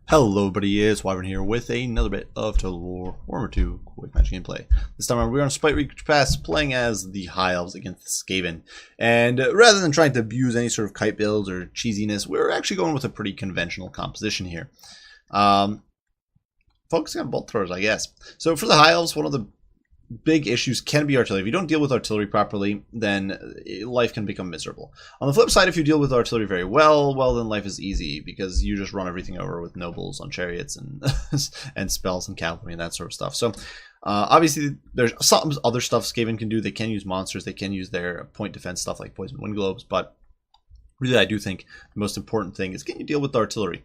Hello everybody, it's Wyvern here with another bit of Total War Warhammer 2 quick match gameplay. This time we're on Spite Reach Pass playing as the High Elves against the Skaven. And rather than trying to abuse any sort of kite builds or cheesiness, we're actually going with a pretty conventional composition here. Focusing on bolt throwers, I guess. So for the High Elves, one of the big issues can be artillery. If you don't deal with artillery properly, then life can become miserable. On the flip side, if you deal with artillery very well, then life is easy because you just run everything over with nobles on chariots and and spells and cavalry and that sort of stuff. So obviously there's some other stuff Skaven can do. They can use monsters, they can use their point defense stuff like poison wind globes, but really I do think the most important thing is can you deal with the artillery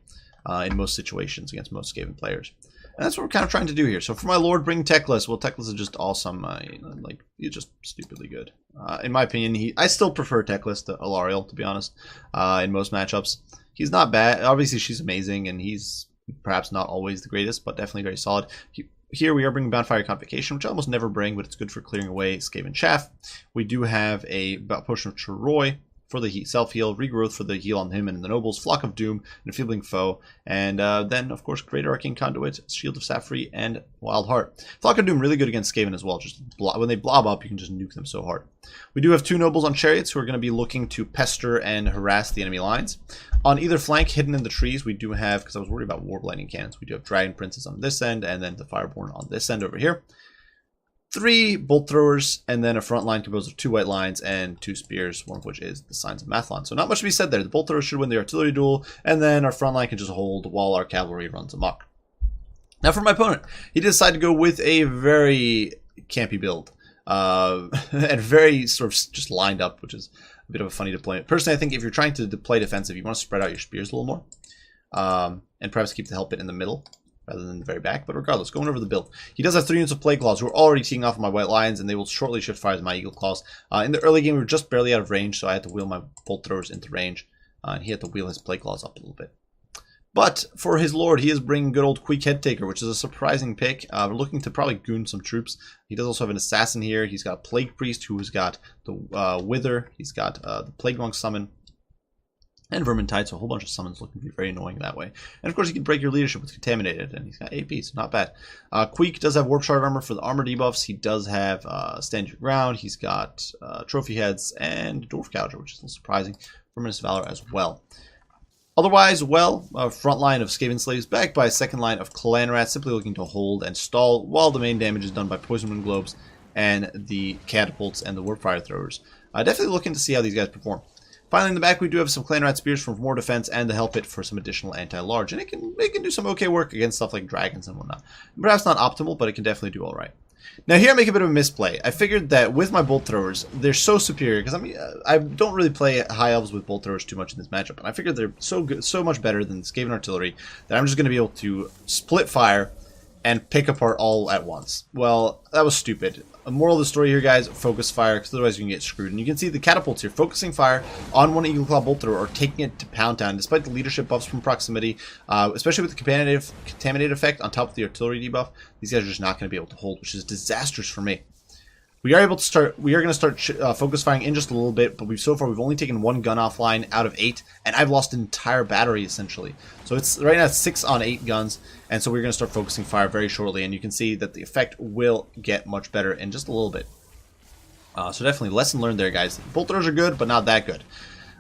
in most situations against most Skaven players. And that's what we're kind of trying to do here. So for my lord, bring Teclis. Well, Teclis is just awesome. Like, he's just stupidly good. In my opinion, I still prefer Teclis to Alariel, to be honest, in most matchups. He's not bad. Obviously, she's amazing, and he's perhaps not always the greatest, but definitely very solid. Here we are bringing Boundfire Convocation, which I almost never bring, but it's good for clearing away Skaven Chaff. We do have a Potion of Troy for the self-heal, regrowth for the heal on him and the nobles, Flock of Doom, and Enfeebling Foe, and then, of course, Greater Arcane Conduit, Shield of Safri, and Wild Heart. Flock of Doom really good against Skaven as well. Just when they blob up, you can just nuke them so hard. We do have two nobles on chariots who are going to be looking to pester and harass the enemy lines. On either flank, hidden in the trees, we do have, because I was worried about Warp Lightning Cannons, we do have Dragon Princes on this end, and then the Fireborn on this end over here. 3 bolt throwers, and then a front line composed of 2 white lines and 2 spears, one of which is the Signs of Mathlon. So not much to be said there. The bolt throwers should win the artillery duel, and then our front line can just hold while our cavalry runs amok. Now for my opponent, he decided to go with a very campy build, and very sort of just lined up, which is a bit of a funny deployment. Personally, I think if you're trying to play defensive, you want to spread out your spears a little more, and perhaps keep the help bit in the middle rather than the very back, but regardless, going over the build. He does have 3 units of Plague Claws who are already teeing off on my White Lions, and they will shortly shift fire to my Eagle Claws. In the early game, we were just barely out of range, so I had to wheel my Bolt Throwers into range, and he had to wheel his Plague Claws up a little bit. But for his lord, he is bringing good old Queek Headtaker, which is a surprising pick. We're looking to probably goon some troops. He does also have an Assassin here. He's got a Plague Priest who's got the Wither. He's got the Plague Monk Summon. And Vermintide, so a whole bunch of summons looking to be very annoying that way. And of course, he can break your leadership with Contaminated, and he's got AP, so not bad. Queek does have Warp Shard Armor for the armor debuffs. He does have Stand Your Ground. He's got Trophy Heads and Dwarf Gouger, which is a little surprising. Verminous Valor as well. Otherwise, well, a front line of Skaven Slaves backed by a second line of Clan Rats, simply looking to hold and stall, while the main damage is done by Poison Wind Globes and the Catapults and the Warp Fire Throwers. Definitely looking to see how these guys perform. Finally, in the back, we do have some Clan Rat Spears for more defense and the Help It for some additional anti-large. And it can do some okay work against stuff like dragons and whatnot. Perhaps not optimal, but it can definitely do all right. Now here I make a bit of a misplay. I figured that with my Bolt Throwers, they're so superior, because I mean, I don't really play High Elves with Bolt Throwers too much in this matchup, and I figured they're so good, so much better than Skaven Artillery, that I'm just going to be able to split fire and pick apart all at once. Well, that was stupid. A moral of the story here, guys, focus fire, because otherwise you can get screwed. And you can see the catapults here, focusing fire on one Eagle Claw Bolt Thrower or taking it to Pound Town, despite the leadership buffs from proximity, especially with the Contaminated effect on top of the artillery debuff. These guys are just not going to be able to hold, which is disastrous for me. We are going to start focus firing in just a little bit, but so far we've only taken 1 gun offline out of 8, and I've lost an entire battery essentially. So it's right now 6 on 8 guns, and so we're going to start focusing fire very shortly, and you can see that the effect will get much better in just a little bit. So definitely lesson learned there, guys. Bolt throwers are good, but not that good.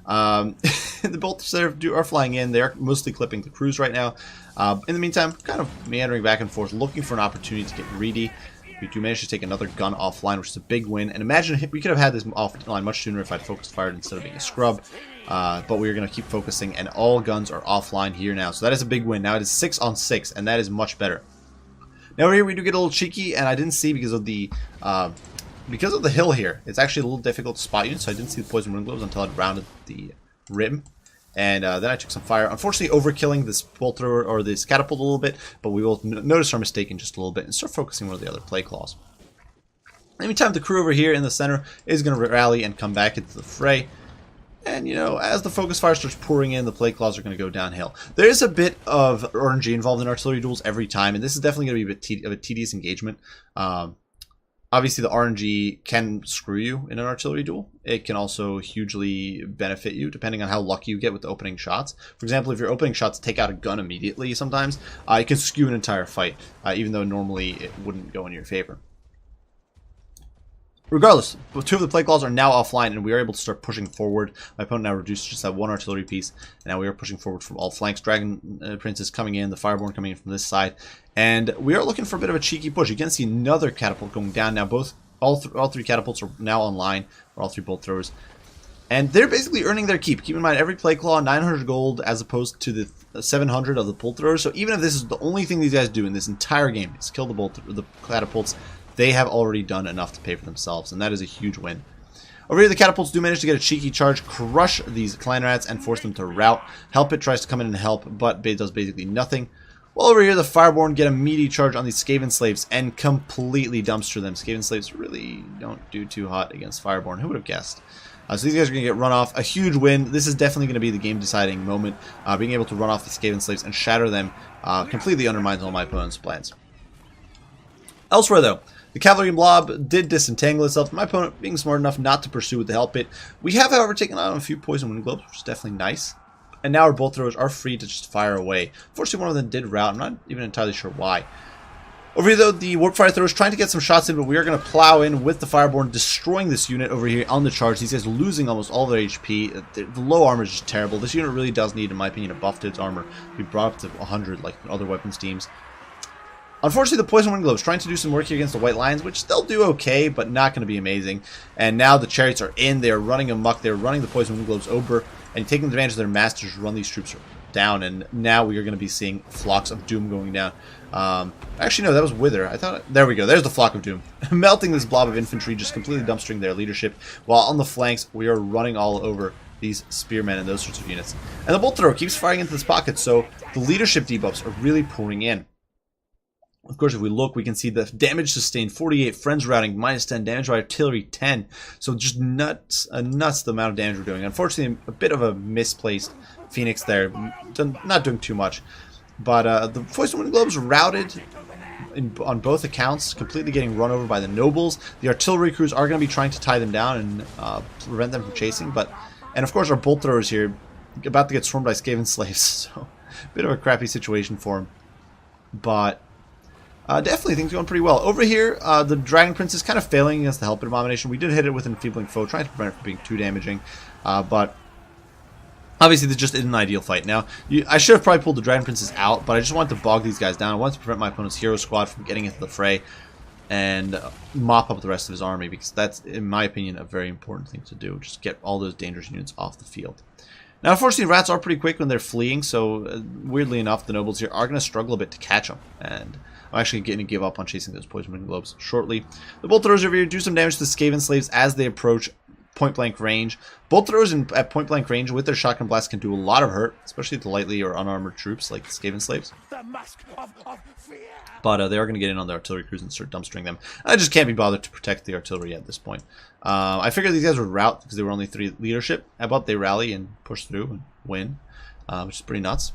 The bolts that are flying in, they're mostly clipping the crews right now. In the meantime, kind of meandering back and forth, looking for an opportunity to get greedy. We do manage to take another gun offline, which is a big win. And imagine we could have had this offline much sooner if I'd focused fired instead of being a scrub. But we're going to keep focusing, and all guns are offline here now. So that is a big win. Now it is 6 on 6, and that is much better. Now over here we do get a little cheeky, and I didn't see because of the hill here. It's actually a little difficult to spot units, so I didn't see the Poison Wind Globes until I'd rounded the rim. And then I took some fire, unfortunately overkilling this bolt thrower or this catapult a little bit, but we will notice our mistake in just a little bit and start focusing one of the other Plague Claws. In the meantime, the crew over here in the center is going to rally and come back into the fray. And, you know, as the focus fire starts pouring in, the Plague Claws are going to go downhill. There is a bit of RNG involved in artillery duels every time, and this is definitely going to be a bit of a tedious engagement. Obviously, the RNG can screw you in an artillery duel. It can also hugely benefit you depending on how lucky you get with the opening shots. For example, if your opening shots take out a gun immediately sometimes, it can skew an entire fight, even though normally it wouldn't go in your favor. Regardless, 2 of the plague claws are now offline, and we are able to start pushing forward. My opponent now reduced just that 1 artillery piece, and now we are pushing forward from all flanks. Dragon Prince is coming in, the Fireborn coming in from this side, and we are looking for a bit of a cheeky push. You can see another catapult going down now. All 3 catapults are now online, or all 3 bolt throwers, and they're basically earning their keep. Keep in mind, every plague claw 900 gold as opposed to the 700 of the bolt throwers. So even if this is the only thing these guys do in this entire game is kill the catapults, they have already done enough to pay for themselves, and that is a huge win. Over here, the catapults do manage to get a cheeky charge, crush these clan rats, and force them to rout. Help It tries to come in and help, but it does basically nothing. Well, over here, the Fireborn get a meaty charge on these Skaven slaves and completely dumpster them. Skaven slaves really don't do too hot against Fireborn. Who would have guessed? So these guys are going to get run off. A huge win. This is definitely going to be the game-deciding moment. Being able to run off the Skaven slaves and shatter them completely undermines all my opponent's plans. Elsewhere, though, the Cavalry Blob did disentangle itself. My opponent being smart enough not to pursue with the Help It. We have, however, taken on a few Poison Wind Globes, which is definitely nice. And now our bolt throwers are free to just fire away. Fortunately, one of them did rout. I'm not even entirely sure why. Over here, though, the Warp Fire Thrower is trying to get some shots in, but we are going to plow in with the Fireborn, destroying this unit over here on the charge. These guys losing almost all their HP. The low armor is just terrible. This unit really does need, in my opinion, a buff to its armor. We brought up to 100 like other weapons teams. Unfortunately, the Poison Wind Globes trying to do some work here against the White Lions, which they'll do okay, but not going to be amazing. And now the Chariots are in. They are running amok. They're running the Poison Wind Globes over and taking advantage of their masters to run these troops down. And now we are going to be seeing Flocks of Doom going down. Actually, no, that was Wither. I thought... There we go. There's the Flock of Doom. Melting this blob of infantry, just completely dumpstering their leadership. While on the flanks, we are running all over these spearmen and those sorts of units. And the Bolt Thrower keeps firing into this pocket, so the leadership debuffs are really pouring in. Of course, if we look, we can see the damage sustained 48, friends routing -10, damage by artillery 10. So just nuts the amount of damage we're doing. Unfortunately, a bit of a misplaced Phoenix there, not doing too much. But the Poison Wind Globes routed on both accounts, completely getting run over by the nobles. The artillery crews are going to be trying to tie them down and prevent them from chasing. And of course, our bolt throwers here about to get swarmed by Skaven slaves. So a bit of a crappy situation for them. But definitely things going pretty well. Over here, the Dragon Prince is kind of failing against the Help It Abomination. We did hit it with an Enfeebling Foe, trying to prevent it from being too damaging. But obviously, this just isn't an ideal fight. Now, I should have probably pulled the Dragon Princes out, but I just wanted to bog these guys down. I wanted to prevent my opponent's hero squad from getting into the fray and mop up the rest of his army, because that's, in my opinion, a very important thing to do. Just get all those dangerous units off the field. Now, unfortunately, rats are pretty quick when they're fleeing, so weirdly enough, the nobles here are going to struggle a bit to catch them. And I'm actually going to give up on chasing those Poison Wind Globes shortly. The Bolt Throwers over here do some damage to the Skaven slaves as they approach point-blank range. Bolt Throwers at point-blank range with their shotgun blast can do a lot of hurt, especially to lightly or unarmored troops like the Skaven slaves. But they are going to get in on the artillery crews and start dumpstering them. I just can't be bothered to protect the artillery at this point. I figured these guys would rout because they were only 3 leadership. How about they rally and push through and win, which is pretty nuts.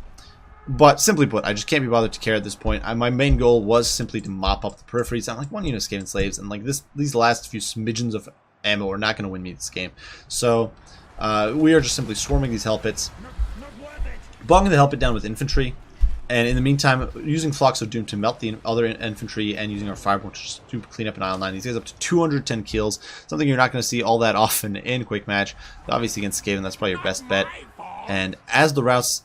But simply put, I just can't be bothered to care at this point. My main goal was simply to mop up the peripheries. I'm like 1 unit of Skaven slaves, and like these last few smidgens of ammo are not going to win me this game. So we are just simply swarming these Help Its, bogging the Help It down with infantry, and in the meantime using Flocks of Doom to melt the other infantry and using our Fireborn to just clean up an Isle 9. These guys up to 210 kills, something you're not going to see all that often in Quick Match. Obviously against Skaven, that's probably your best bet. And as the routes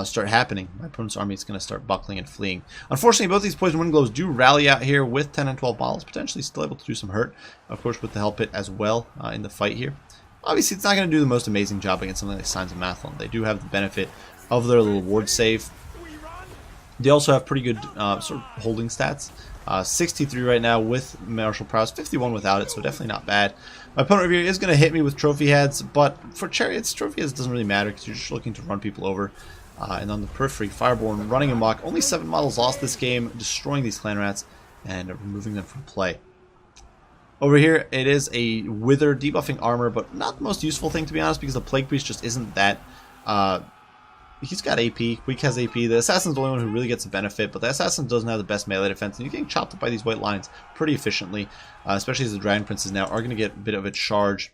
start happening, my opponent's army is going to start buckling and fleeing. Unfortunately, both these Poison Wind Globes do rally out here with 10 and 12 models, potentially still able to do some hurt, of course, with the Help It as well in the fight here. Obviously, it's not going to do the most amazing job against something like Signs of Mathlon. They do have the benefit of their little ward save. They also have pretty good sort of holding stats. 63 right now with martial prowess, 51 without it, so definitely not bad. My opponent over here is going to hit me with trophy heads, but for chariots, trophy heads doesn't really matter because you're just looking to run people over. And on the periphery, Fireborn running amok. Only 7 models lost this game, destroying these clan rats and removing them from play. Over here, it is a Wither debuffing armor, but not the most useful thing, to be honest, because the Plague Priest just isn't that he's got AP. Queek has AP. The assassin's the only one who really gets the benefit, but the assassin doesn't have the best melee defense, and you're getting chopped up by these white lines pretty efficiently, especially as the dragon princes now are going to get a bit of a charge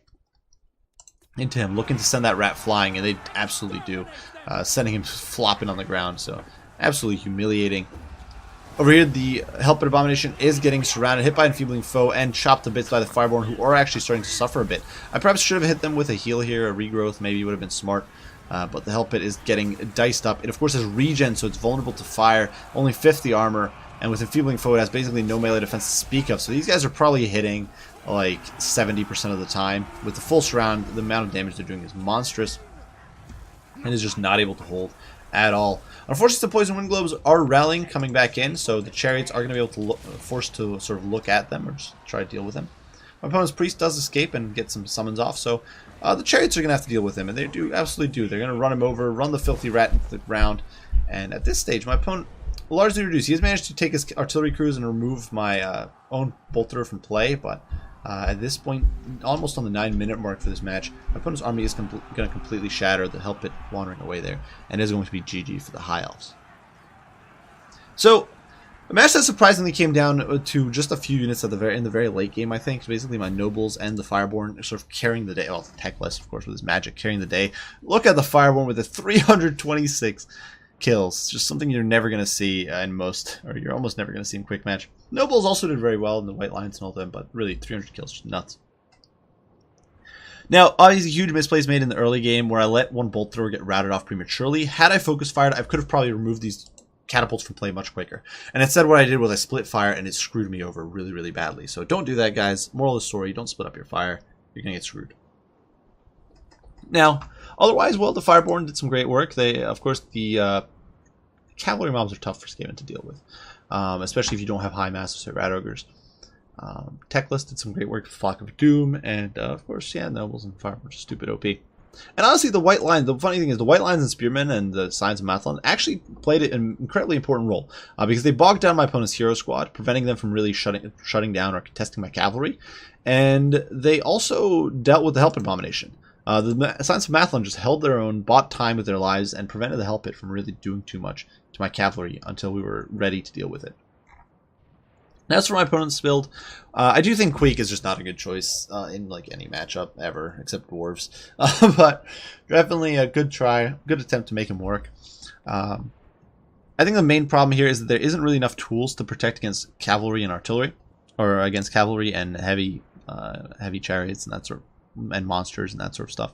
into him, looking to send that rat flying, and they absolutely do, sending him flopping on the ground. So absolutely humiliating. Over here, the Helped Abomination is getting surrounded, hit by an enfeebling foe, and chopped to bits by the Fireborn, who are actually starting to suffer a bit. I perhaps should have hit them with a heal here, a regrowth, maybe would have been smart. But the Helped is getting diced up. It, of course, has regen, so it's vulnerable to fire, only 50 armor, and with enfeebling foe, it has basically no melee defense to speak of. So these guys are probably hitting like 70% of the time. With the full surround, the amount of damage they're doing is monstrous, and is just not able to hold at all. Unfortunately, the Poison Wind Globes are rallying, coming back in, so the Chariots are going to be able to forced to sort of look at them or just try to deal with them. My opponent's Priest does escape and get some summons off, so the Chariots are going to have to deal with him, and they do absolutely do. They're going to run him over, run the Filthy Rat into the ground, and at this stage, my opponent largely reduced. He has managed to take his artillery crews and remove my own bolter from play, but at this point, almost on the 9-minute mark for this match, my opponent's army is going to completely shatter, the Helped wandering away there, and is going to be GG for the High Elves. So, a match that surprisingly came down to just a few units at in the very late game, I think. Basically, my Nobles and the Fireborn are sort of carrying the day. Well, Techless, of course, with his magic, carrying the day. Look at the Fireborn with the 326 kills. Just something you're never going to see in most, or you're almost never going to see in quick match. Nobles also did very well in the White Lions and all them, but really 300 kills, just nuts. Now, obviously, huge misplays made in the early game where I let one bolt thrower get routed off prematurely. Had I focus fired, I could have probably removed these catapults from play much quicker. And instead, what I did was I split fire, and it screwed me over really, really badly. So don't do that, guys. Moral of the story: don't split up your fire. You're gonna get screwed. Now, otherwise, well, the Fireborn did some great work. They, of course, the cavalry mobs are tough for Skaven to deal with, especially if you don't have high masses or rat ogres. Techless did some great work with Flock of Doom, and of course, yeah, Nobles and Fireborn are stupid OP. And honestly, the White Lines, the funny thing is, the White Lines and Spearmen and the Signs of Mathlon actually played an incredibly important role, because they bogged down my opponent's hero squad, preventing them from really shutting down or contesting my cavalry, and they also dealt with the Helped Abomination. The Signs of Mathlon just held their own, bought time with their lives, and prevented the Helped from really doing too much to my cavalry until we were ready to deal with it. As for my opponent's build, I do think Queek is just not a good choice in like any matchup ever, except Dwarves. But definitely a good try, good attempt to make him work. I think the main problem here is that there isn't really enough tools to protect against cavalry and artillery, or against cavalry and heavy chariots and that sort of, and monsters and that sort of stuff.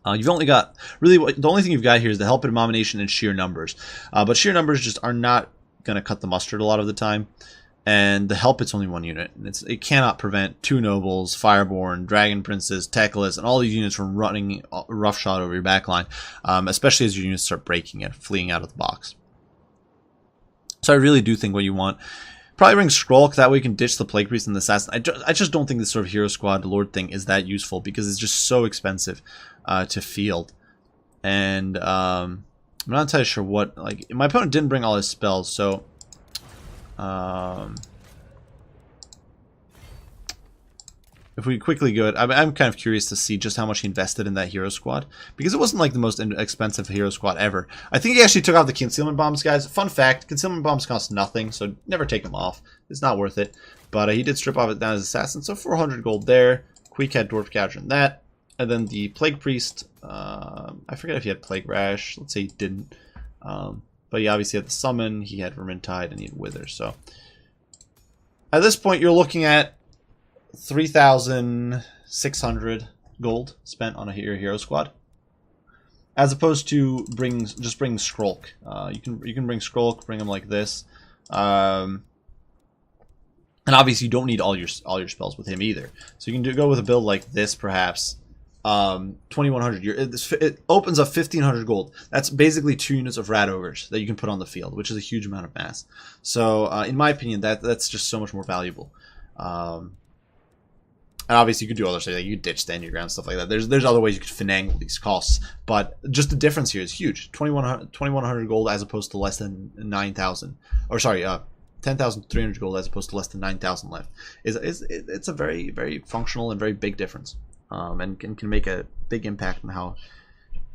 You've only got really the only thing you've got here is the Helped Abomination and sheer numbers, but sheer numbers just are not going to cut the mustard a lot of the time, and the Helped's only one unit. It cannot prevent two Nobles, Fireborn, Dragon Princes, Techless, and all these units from running roughshod over your backline, especially as your units start breaking and fleeing out of the box. So I really do think what you want, probably bring Skrulk, that way you can ditch the Plague Priest and the Assassin. I just don't think this sort of Hero Squad Lord thing is that useful, because it's just so expensive to field. And I'm not entirely sure what, like, my opponent didn't bring all his spells, so if we quickly go, I'm kind of curious to see just how much he invested in that hero squad, because it wasn't like the most expensive hero squad ever. I think he actually took off the concealment bombs, guys. Fun fact, concealment bombs cost nothing, so never take them off. It's not worth it. But he did strip off it down as assassin, so 400 gold there. Queek had Dwarf Gouger in that. And then the Plague Priest, I forget if he had Plague Rash. Let's say he didn't. But he obviously had the Summon, he had Vermintide, and he had Wither. So at this point, you're looking at 3,600 gold spent on your hero squad, as opposed to just bring Skrulk. You can bring Skrulk, bring him like this, and obviously you don't need all your spells with him either. So you can go with a build like this, perhaps. 2,100. It opens up 1,500 gold. That's basically 2 units of Rat Ogres that you can put on the field, which is a huge amount of mass. So, in my opinion, that's just so much more valuable. And obviously, you could do other stuff, like you could ditch stand your ground, stuff like that. There's other ways you could finagle these costs, but just the difference here is huge. 2,100 gold as opposed to less than 9,000, or sorry, 10,300 gold as opposed to less than 9,000 left. It's a very, very functional and very big difference. And can make a big impact on how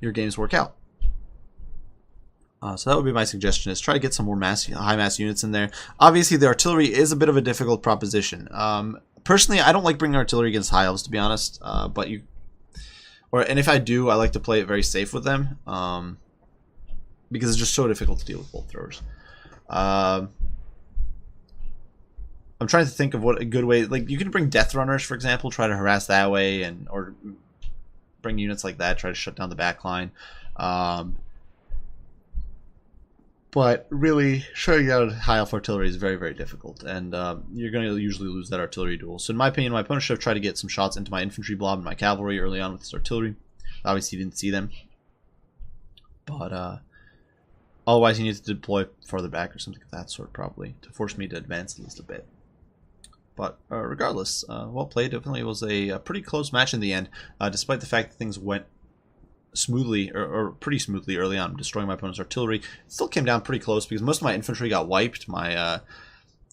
your games work out. So that would be my suggestion, is try to get some more high mass units in there. Obviously, the artillery is a bit of a difficult proposition. Personally, I don't like bringing artillery against high elves, to be honest. And if I do, I like to play it very safe with them, because it's just so difficult to deal with bolt throwers. I'm trying to think of what a good way. Like, you can bring death runners, for example, try to harass that way, or bring units like that, try to shut down the back line. But really, shutting out high elf artillery is very, very difficult, and you're going to usually lose that artillery duel. So in my opinion, my opponent should have tried to get some shots into my infantry blob and my cavalry early on with his artillery. Obviously, he didn't see them. But otherwise, he needs to deploy farther back or something of that sort, probably, to force me to advance at least a bit. But regardless, well played. Definitely was a pretty close match in the end, despite the fact that things went smoothly, or pretty smoothly early on, destroying my opponent's artillery. It still came down pretty close because most of my infantry got wiped. It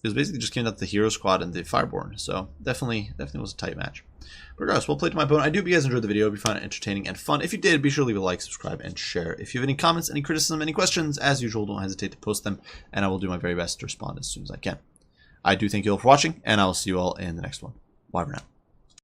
was basically just came down to the hero squad and the fireborn. So definitely was a tight match. But regardless, well played to my opponent. I do hope you guys enjoyed the video. If you found it entertaining and fun, if you did, be sure to leave a like, subscribe, and share. If you have any comments, any criticism, any questions, as usual, don't hesitate to post them, and I will do my very best to respond as soon as I can. I do thank you all for watching, and I will see you all in the next one. Bye for now.